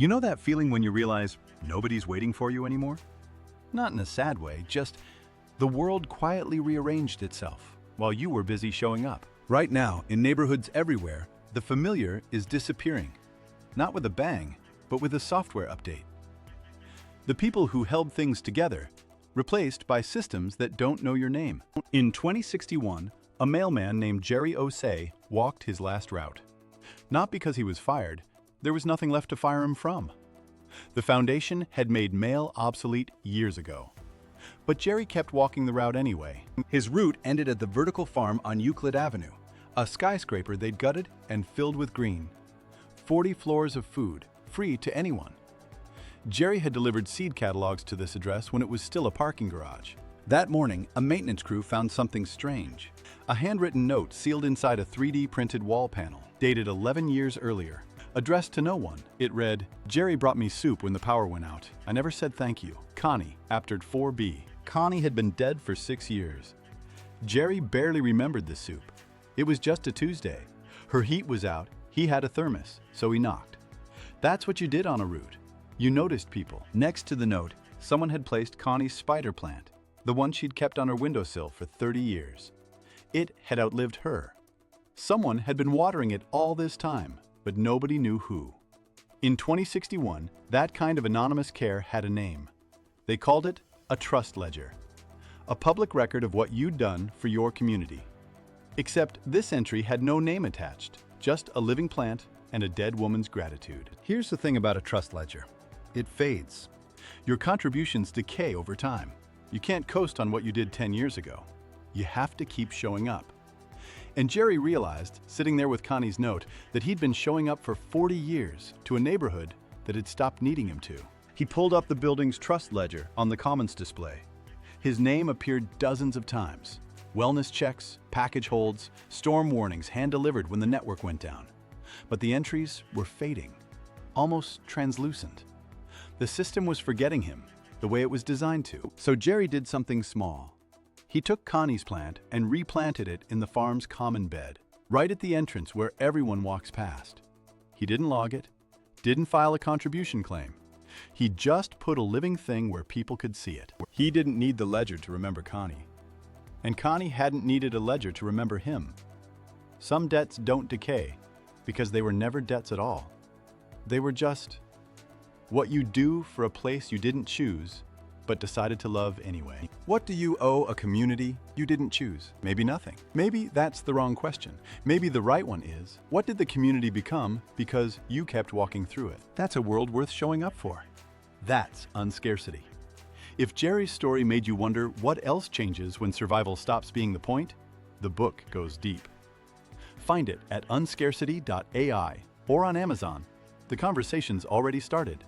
You know that feeling when you realize nobody's waiting for you anymore? Not in a sad way, just the world quietly rearranged itself while you were busy showing up. Right now, in neighborhoods everywhere, the familiar is disappearing. Not with a bang, but with a software update. The people who held things together, replaced by systems that don't know your name. In 2061, a mailman named Jerry Osei walked his last route. Not because he was fired, there was nothing left to fire him from. The foundation had made mail obsolete years ago. But Jerry kept walking the route anyway. His route ended at the vertical farm on Euclid Avenue, a skyscraper they'd gutted and filled with green. 40 floors of food, free to anyone. Jerry had delivered seed catalogs to this address when it was still a parking garage. That morning, a maintenance crew found something strange. A handwritten note sealed inside a 3D printed wall panel, dated 11 years earlier. Addressed to no one, it read, "Jerry brought me soup when the power went out. I never said thank you. Connie, Apterd 4B." Connie had been dead for 6 years. Jerry barely remembered the soup. It was just a Tuesday. Her heat was out, he had a thermos, so he knocked. That's what you did on a route. You noticed people. Next to the note, someone had placed Connie's spider plant, the one she'd kept on her windowsill for 30 years. It had outlived her. Someone had been watering it all this time, but nobody knew who. In 2061, that kind of anonymous care had a name. They called it a trust ledger, a public record of what you'd done for your community. Except this entry had no name attached, just a living plant and a dead woman's gratitude. Here's the thing about a trust ledger. It fades. Your contributions decay over time. You can't coast on what you did 10 years ago. You have to keep showing up. And Jerry realized, sitting there with Connie's note, that he'd been showing up for 40 years to a neighborhood that had stopped needing him to. He pulled up the building's trust ledger on the Commons display. His name appeared dozens of times. Wellness checks, package holds, storm warnings hand-delivered when the network went down. But the entries were fading, almost translucent. The system was forgetting him, the way it was designed to. So Jerry did something small. He took Connie's plant and replanted it in the farm's common bed, right at the entrance where everyone walks past. He didn't log it, didn't file a contribution claim. He just put a living thing where people could see it. He didn't need the ledger to remember Connie. And Connie hadn't needed a ledger to remember him. Some debts don't decay because they were never debts at all. They were just what you do for a place you didn't choose but decided to love anyway. What do you owe a community you didn't choose? Maybe nothing. Maybe that's the wrong question. Maybe the right one is, what did the community become because you kept walking through it? That's a world worth showing up for. That's Unscarcity. If Jerry's story made you wonder what else changes when survival stops being the point, the book goes deep. Find it at unscarcity.ai or on Amazon. The conversation's already started.